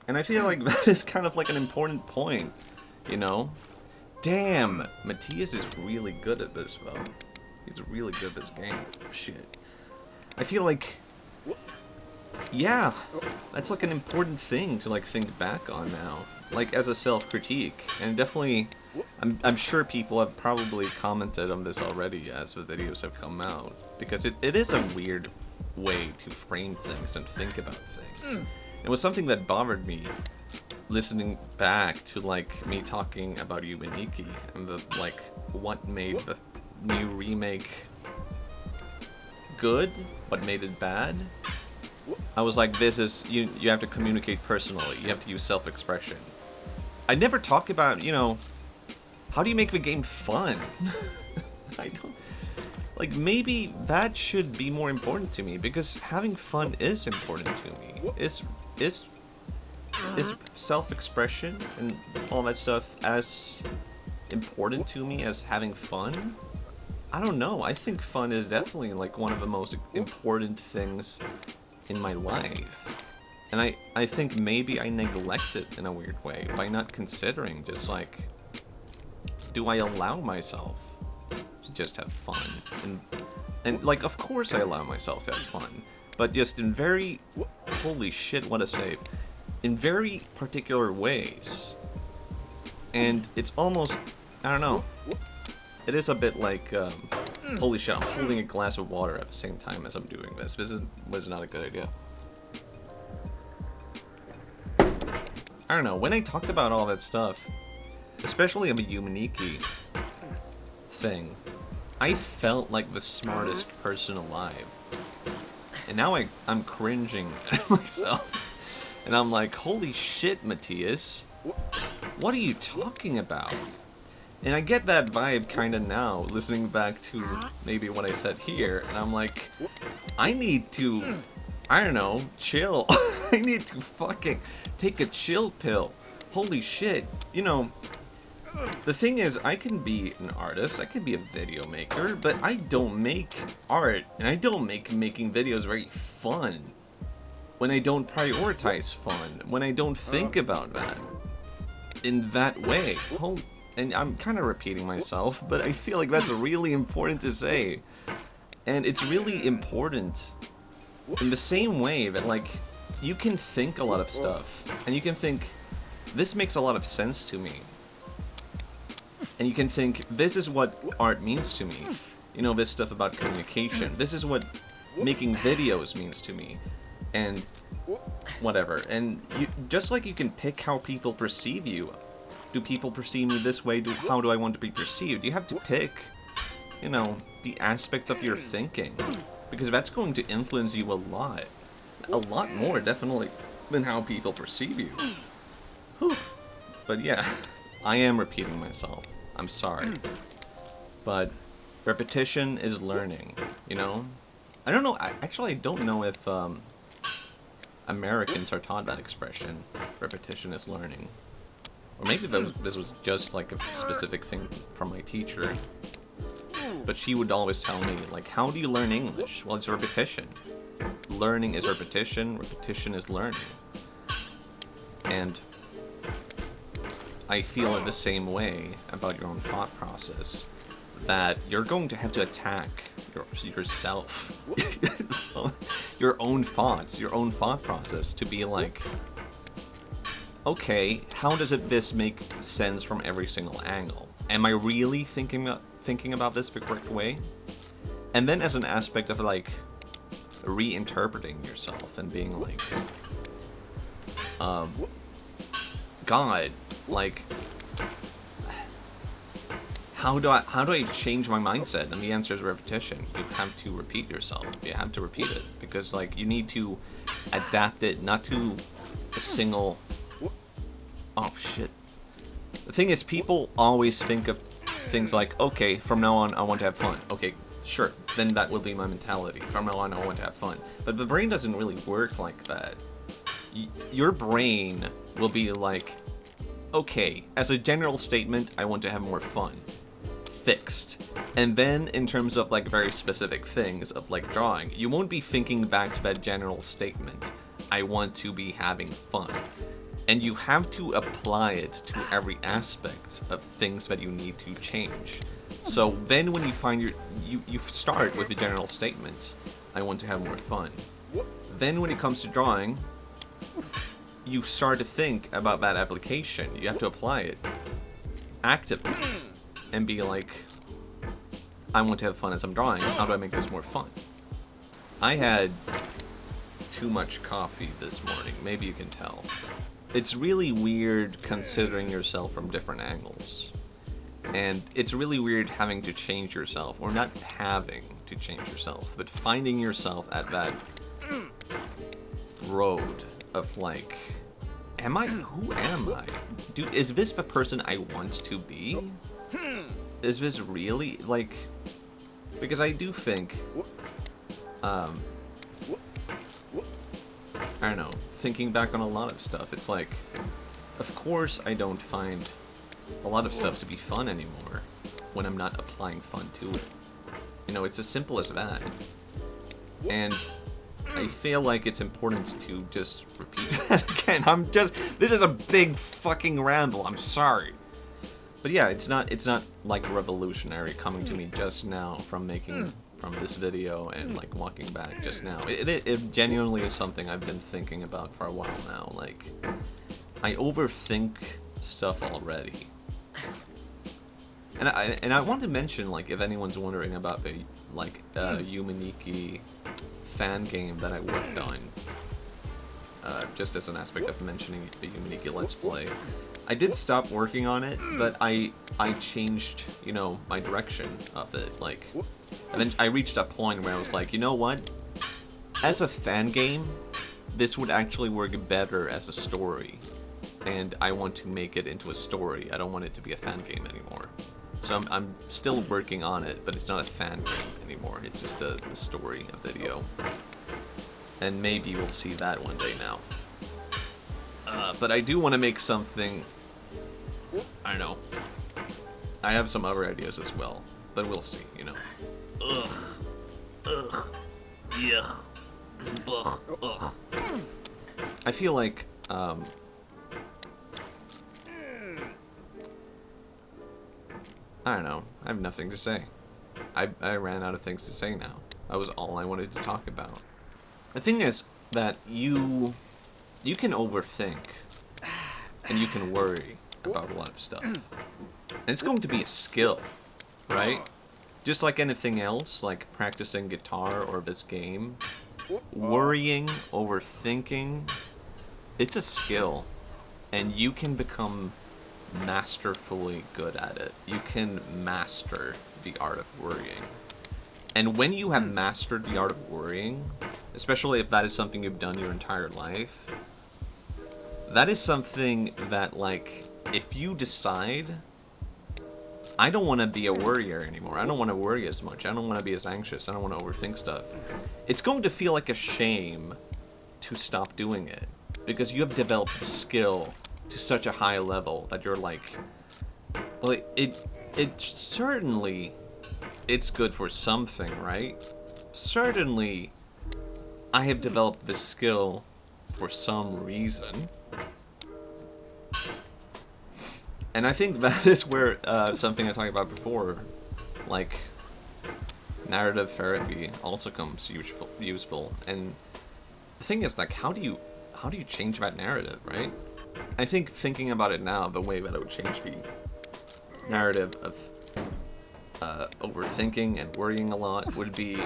And I feel like that is kind of like an important point, you know? Damn, Matthias is really good at this, though. He's really good at this game. Shit. I feel like, yeah, that's like an important thing to like think back on now, like as a self-critique. And definitely, I'm sure people have probably commented on this already as the videos have come out, because it is a weird way to frame things and think about things. It was something that bothered me listening back to like me talking about Yumaniki and the like what made the new remake good, what made it bad. I was like, this is you have to communicate personally, you have to use self-expression. I never talk about, you know, how do you make the game fun? I don't like, maybe that should be more important to me, because having fun is important to me. Is self-expression and all that stuff as important to me as having fun? I don't know. I think fun is definitely like one of the most important things in my life. And I think maybe I neglect it in a weird way by not considering just like, do I allow myself to just have fun? And like, of course I allow myself to have fun, but just in very, holy shit, what a save, in very particular ways. And it's almost, I don't know, it is a bit like, holy shit, I'm holding a glass of water at the same time as I'm doing this. This was not a good idea. I don't know, when I talked about all that stuff, especially on the Yumaniki thing, I felt like the smartest person alive. And now I'm cringing at myself. And I'm like, holy shit, Matthias. What are you talking about? And I get that vibe kind of now, listening back to maybe what I said here. And I'm like, I need to, I don't know, chill. I need to fucking take a chill pill. Holy shit. You know, the thing is, I can be an artist, I can be a video maker, but I don't make art, and I don't make making videos very fun. When I don't prioritize fun, when I don't think about that in that way. And I'm kind of repeating myself, but I feel like that's really important to say. And it's really important in the same way that, like, you can think a lot of stuff, and you can think, this makes a lot of sense to me. And you can think, this is what art means to me. You know, this stuff about communication. This is what making videos means to me. And whatever. And you, just like you can pick how people perceive you. Do people perceive me this way? How do I want to be perceived? You have to pick, you know, the aspects of your thinking. Because that's going to influence you a lot. A lot more, definitely, than how people perceive you. Whew. But yeah, I am repeating myself. I'm sorry. But repetition is learning, you know? I don't know, actually I don't know if Americans are taught that expression, repetition is learning. Or maybe this was just like a specific thing from my teacher. But she would always tell me, like, how do you learn English? Well, it's repetition. Learning is repetition is learning. And I feel in the same way about your own thought process, that you're going to have to attack yourself, your own thoughts, your own thought process, to be like, okay, how does this make sense from every single angle? Am I really thinking about this the correct way? And then as an aspect of like reinterpreting yourself and being like, God, like, how do I change my mindset? And the answer is repetition. You have to repeat yourself. You have to repeat it, because like you need to adapt it, not to a single. Oh shit. The thing is, people always think of things like, okay, from now on I want to have fun. Okay, sure, then that will be my mentality. From now on I want to have fun. But the brain doesn't really work like that. Your brain will be like, okay, as a general statement, I want to have more fun. Fixed. And then in terms of like very specific things of like drawing, you won't be thinking back to that general statement, I want to be having fun. And you have to apply it to every aspect of things that you need to change. So then when you find you start with a general statement, I want to have more fun. Then when it comes to drawing, you start to think about that application. You have to apply it actively and be like, I want to have fun as I'm drawing. How do I make this more fun? I had too much coffee this morning. Maybe you can tell. It's really weird considering yourself from different angles. And it's really weird having to change yourself, or not having to change yourself, but finding yourself at that road of like, who am I? Is this the person I want to be? Is this really, like, because I do think, I don't know, thinking back on a lot of stuff, it's like, of course I don't find a lot of stuff to be fun anymore when I'm not applying fun to it. You know, it's as simple as that. And I feel like it's important to just repeat that again. This is a big fucking ramble, I'm sorry. But yeah, it's not like revolutionary coming to me just now from this video and like walking back just now. It genuinely is something I've been thinking about for a while now. Like, I overthink stuff already. And I want to mention, like, if anyone's wondering about the like Yumaniki fan game that I worked on, just as an aspect of mentioning the Yumaniki Let's Play, I did stop working on it, but I changed, you know, my direction of it. Like, and then I reached a point where I was like, you know what? As a fan game, this would actually work better as a story, and I want to make it into a story. I don't want it to be a fan game anymore. So I'm still working on it, but it's not a fan game anymore. It's just a story, a video. And maybe we'll see that one day now. But I do want to make something, I don't know. I have some other ideas as well, but we'll see, you know. Yuck. Ugh. I feel like, I don't know. I have nothing to say. I ran out of things to say now. That was all I wanted to talk about. The thing is that you can overthink and you can worry about a lot of stuff. And it's going to be a skill, right? Just like anything else, like practicing guitar or this game, worrying, overthinking, it's a skill. And you can become masterfully good at it. You can master the art of worrying. And when you have mastered the art of worrying, especially if that is something you've done your entire life, that is something that, like, if you decide, I don't want to be a worrier anymore, I don't want to worry as much, I don't want to be as anxious, I don't want to overthink stuff, it's going to feel like a shame to stop doing it, because you have developed the skill to such a high level that you're like, well, it certainly, it's good for something, right? Certainly, I have developed this skill for some reason. And I think that is where something I talked about before, like, narrative therapy also comes useful. And the thing is, like, how do you change that narrative, right? I think thinking about it now, the way that I would change the narrative of overthinking and worrying a lot would be,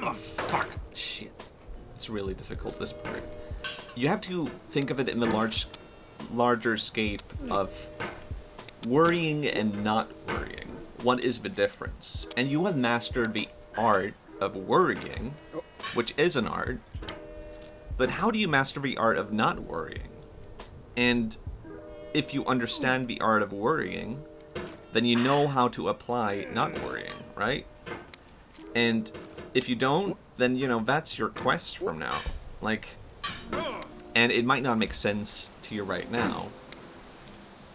oh fuck, shit, it's really difficult, this part. You have to think of it in the larger scape of worrying and not worrying. What is the difference? And you have mastered the art of worrying, which is an art, but how do you master the art of not worrying? And if you understand the art of worrying, then you know how to apply not worrying, right? And if you don't, then, you know, that's your quest from now. Like, and it might not make sense to you right now.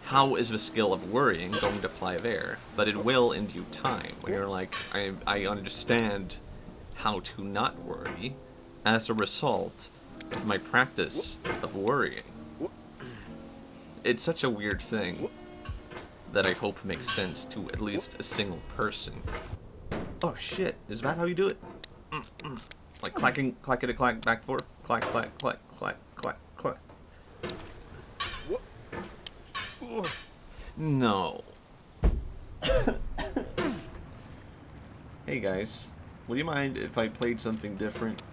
How is the skill of worrying going to apply there? But it will in due time, when you're like, I understand how to not worry as a result of my practice of worrying. It's such a weird thing that I hope makes sense to at least a single person. Oh shit, is that how you do it? Like clacking, clackety clack, back forth, clack, clack, clack, clack, clack, clack. No. Hey guys, would you mind if I played something different?